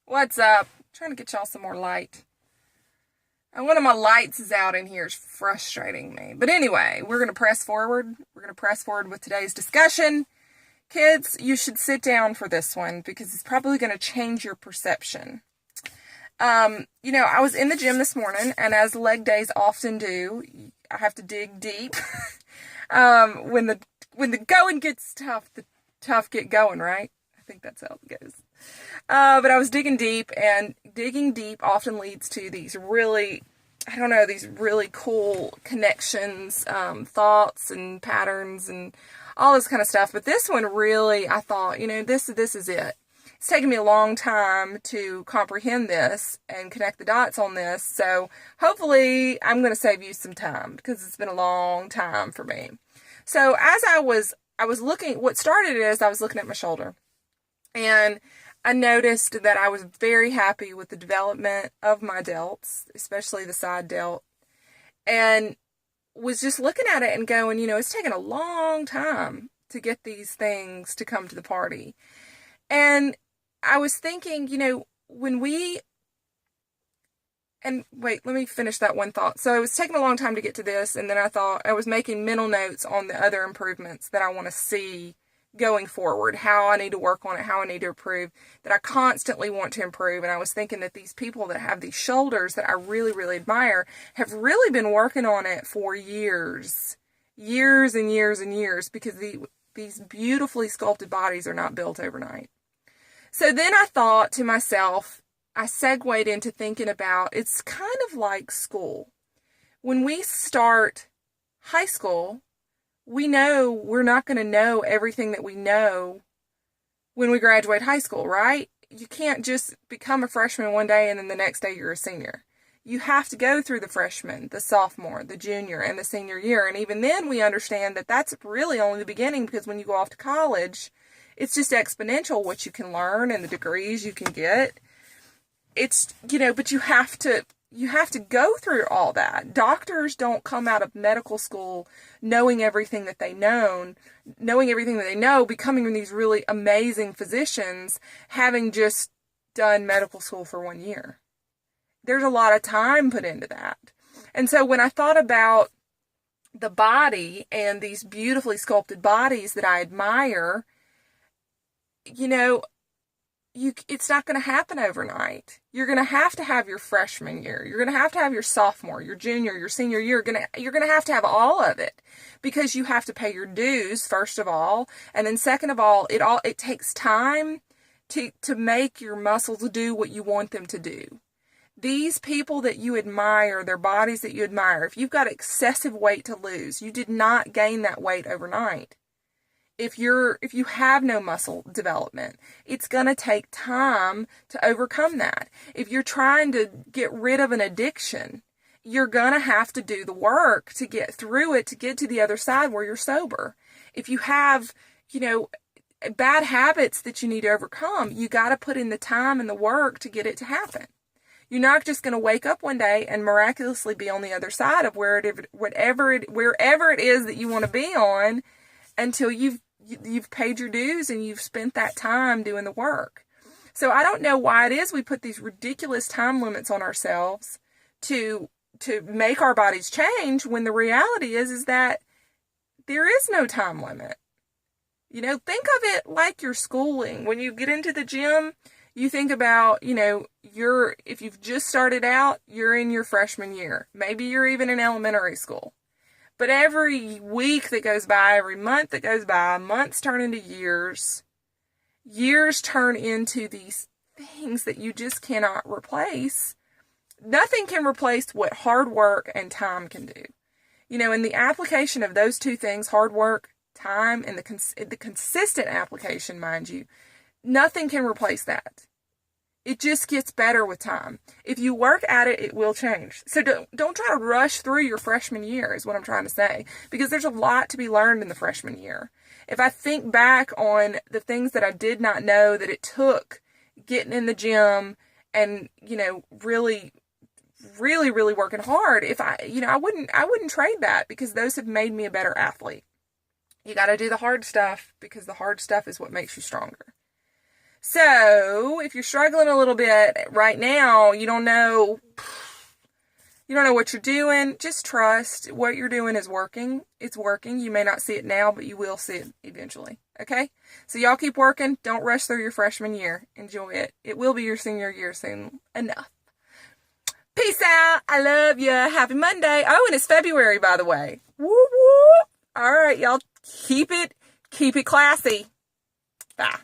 What's up? Trying to get y'all some more light. And one of my lights is out in here. It's frustrating me. But anyway, we're going to press forward. We're going to press forward with today's discussion. Kids, you should sit down for this one because it's probably going to change your perception. I was in the gym this morning, and as leg days often do, I have to dig deep. When the going gets tough, the tough get going, right? I think that's how it goes. But I was digging deep, and digging deep often leads to these really cool connections, thoughts and patterns and all this kind of stuff. But this one really, I thought, this is it. It's taken me a long time to comprehend this and connect the dots on this. So hopefully I'm going to save you some time because it's been a long time for me. So as I was looking, what started it is I was looking at my shoulder, and I noticed that I was very happy with the development of my delts, especially the side delt, and was just looking at it and going, it's taken a long time to get these things to come to the party. And I was thinking, wait, let me finish that one thought. So it was taking a long time to get to this, and then I thought I was making mental notes on the other improvements that I want to see going forward, how I need to work on it, how I need to improve, that I constantly want to improve. And I was thinking that these people that have these shoulders that I really, really admire have really been working on it for years and years and years, because these beautifully sculpted bodies are not built overnight. So then I thought to myself, I segued into thinking about, it's kind of like school. When we start high school, we know we're not going to know everything that we know when we graduate high school, right? You can't just become a freshman one day and then the next day you're a senior. You have to go through the freshman, the sophomore, the junior, and the senior year. And even then we understand that that's really only the beginning, because when you go off to college, it's just exponential what you can learn and the degrees you can get. It's, but you have to go through all that. Doctors don't come out of medical school knowing everything that they know, becoming these really amazing physicians, having just done medical school for 1 year. There's a lot of time put into that. And so when I thought about the body and these beautifully sculpted bodies that I admire, it's not going to happen overnight. You're going to have your freshman year. You're going to have your sophomore, your junior, your senior year. You're going to have all of it, because you have to pay your dues, first of all. And then second of all, it takes time to make your muscles do what you want them to do. These people that you admire, their bodies that you admire, if you've got excessive weight to lose, you did not gain that weight overnight. If you have no muscle development, it's going to take time to overcome that. If you're trying to get rid of an addiction, you're going to have to do the work to get through it, to get to the other side where you're sober. If you have, bad habits that you need to overcome, you got to put in the time and the work to get it to happen. You're not just going to wake up one day and miraculously be on the other side of wherever it is that you want to be on, until you've paid your dues and you've spent that time doing the work. So I don't know why it is we put these ridiculous time limits on ourselves to make our bodies change, when the reality is that there is no time limit. Think of it like your schooling. When you get into the gym, you think about, if you've just started out, you're in your freshman year. Maybe you're even in elementary school. But every week that goes by, every month that goes by, months turn into years. Years turn into these things that you just cannot replace. Nothing can replace what hard work and time can do. In the application of those two things, hard work, time, and the consistent application, mind you, nothing can replace that. It just gets better with time. If you work at it, it will change. So don't try to rush through your freshman year, is what I'm trying to say, because there's a lot to be learned in the freshman year. If I think back on the things that I did not know that it took getting in the gym and, really, really, really working hard, I wouldn't trade that, because those have made me a better athlete. You got to do the hard stuff, because the hard stuff is what makes you stronger. So if you're struggling a little bit right now, you don't know what you're doing, just trust what you're doing is working. It's working. You may not see it now, but you will see it eventually. Okay? So y'all keep working. Don't rush through your freshman year. Enjoy it. It will be your senior year soon enough. Peace out. I love you. Happy Monday. Oh, and it's February, by the way. Woo woo. All right, y'all keep it classy. Bye.